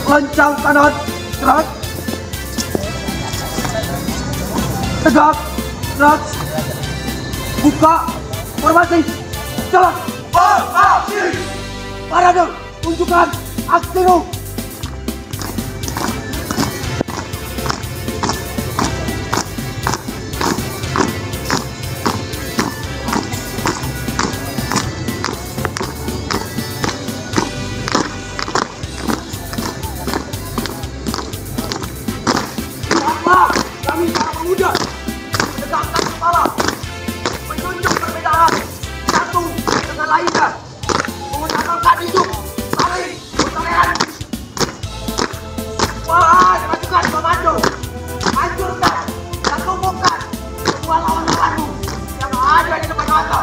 Lencang kanan, gerak. Tegak, gerak. Buka, formasi, jalan. Formasi. Parade, tunjukkan aksimu. Kami para pemuda menegakkan kepala, menunjuk perbedaan satu dengan lainnya, mengutamakan hidup saling bertoleransi. Wahai pasukan komando, hancurkan dan lumpuhkan semua lawan-lawanmu yang ada di depan mata.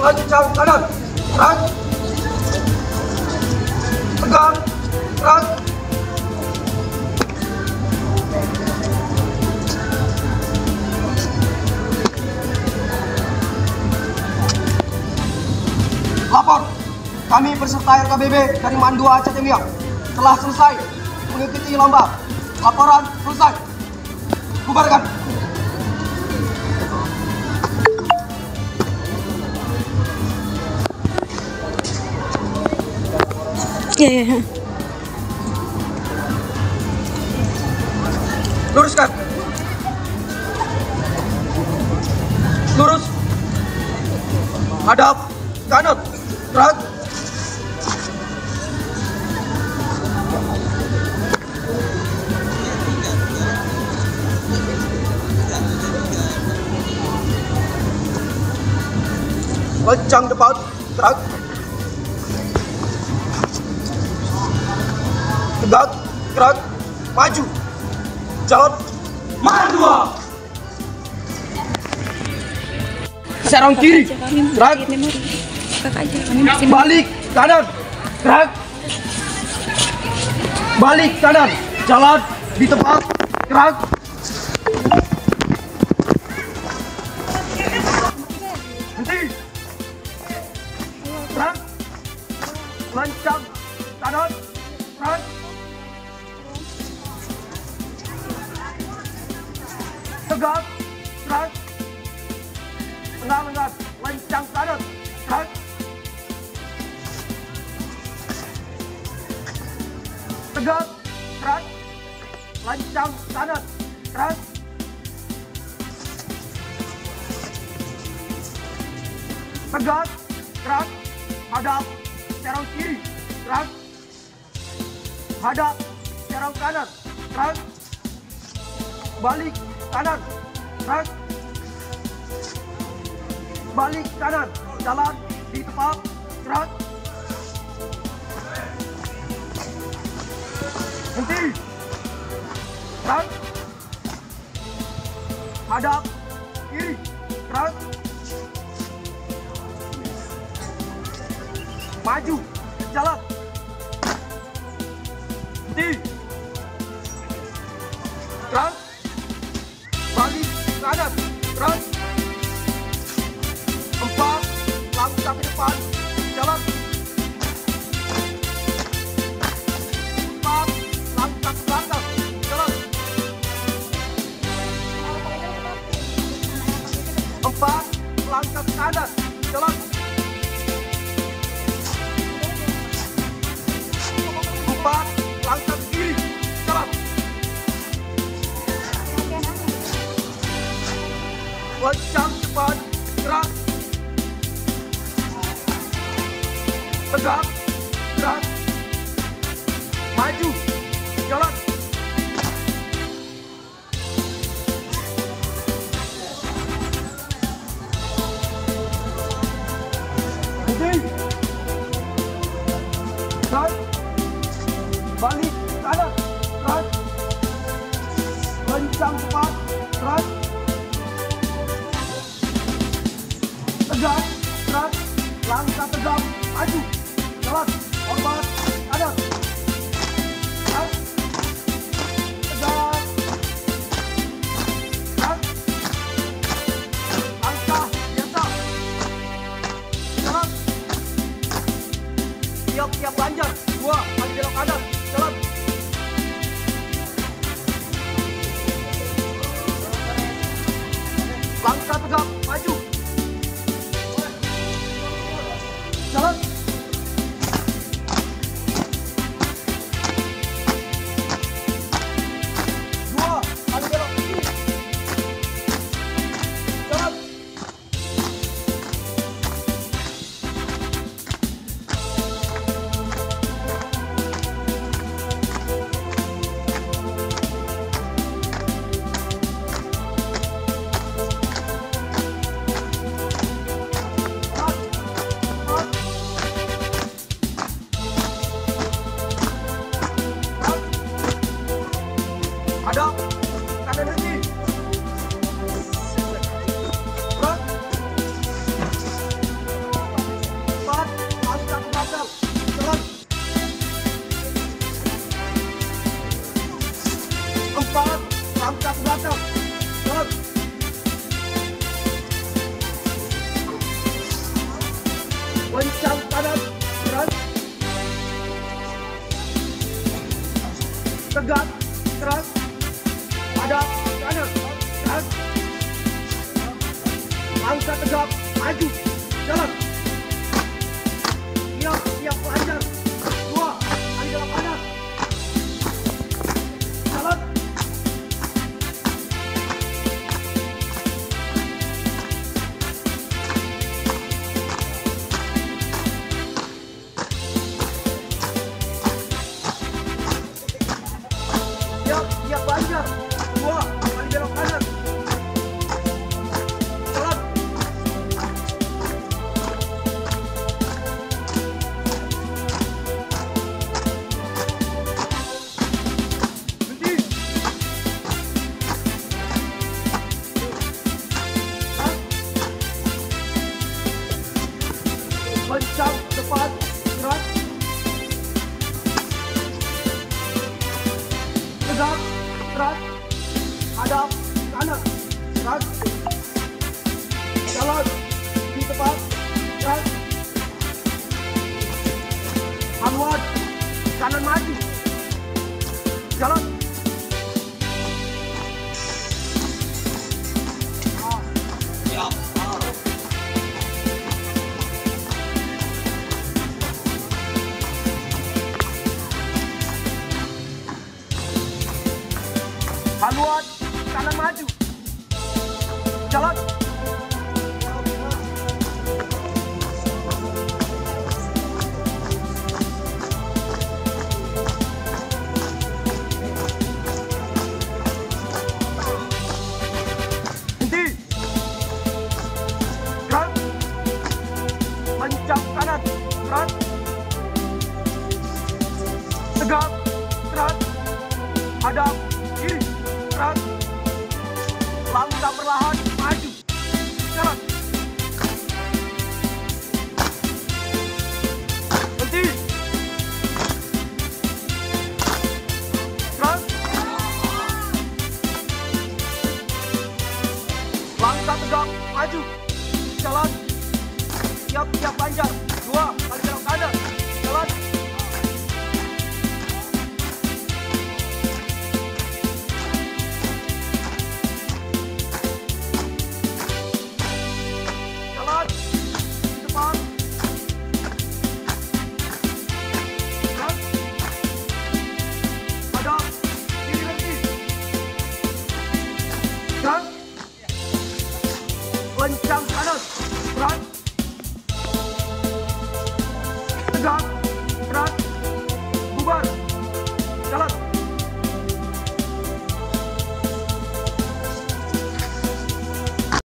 Lencang kanan, gerak. Tegak, gerak. Lapor, kami peserta RKBB dari Mandua Aceh Temiang telah selesai mengikuti lomba. Laporan selesai. Bubarkan. Iya. Luruskan. Lurus. Hadap kanan. Gerak. Lencang depan. Gerak. Tegak, gerak, maju, jalan, Mandua. Serong kiri, gerak, balik kanan, gerak, balik kanan, jalan di tempat, gerak. Henti, gerak, lencang kanan, gerak. Tegak, gerak, tengah lengan, lencang kanan, gerak, tegak, gerak, lencang kanan, gerak, tegak, gerak, hadap, serong kiri, gerak, hadap, serong kanan, gerak, balik kanan, gerak, balik kanan, jalan di tempat, gerak, henti, gerak, hadap kiri, gerak, maju, jalan, henti, gerak, balik kanan, gerak, 4 langkah ke depan, jalan, 4 langkah ke belakang, jalan. langkah ke kanan, jalan. 4 langkah ke kiri, jalan. Kencang, cepat, gerak. Tegak, gerak. Maju, jalan. Gerak. Balik kanan, gerak. Kencang, cepat, gerak. Tegak, gerak. Langkah tegak, maju, jalan. Hormat, kanan. Gerak. Tegak. Gerak. Langkah biasa. Jalan. Siap-siap lanjut. 2 kali belok kanan, jalan. Langkah tegak, maju. Jalan. 2 kali belok kiri. Jalan. Hadap, kanan henti. Gerak. 4 langkah ke belakang, jalan. 4 langkah ke belakang, jalan. Kencang kanan, gerak. Tegak, keras. Hadap, kanan, gerak. Langkah tegak, maju, jalan. Siap lancar. 2 kali belok kanan, jalan. Siap lancar. 2 kali belok kanan, jalan. Berhenti. Kencang, cepat, gerak. Tegak, gerak. Hadap, kanan, gerak. Jalan di tempat, gerak. Hanwat, kanan maju, jalan. Hanwat, kanan maju, jalan. Henti. Gerak. Kencang kanan, gerak. Tegak, gerak. Hadap, kiri, gerak. Langkah perlahan, maju, jalan. Berhenti. Gerak. Langkah tegak, maju, jalan. Siap lancar. 2 kali belok kanan.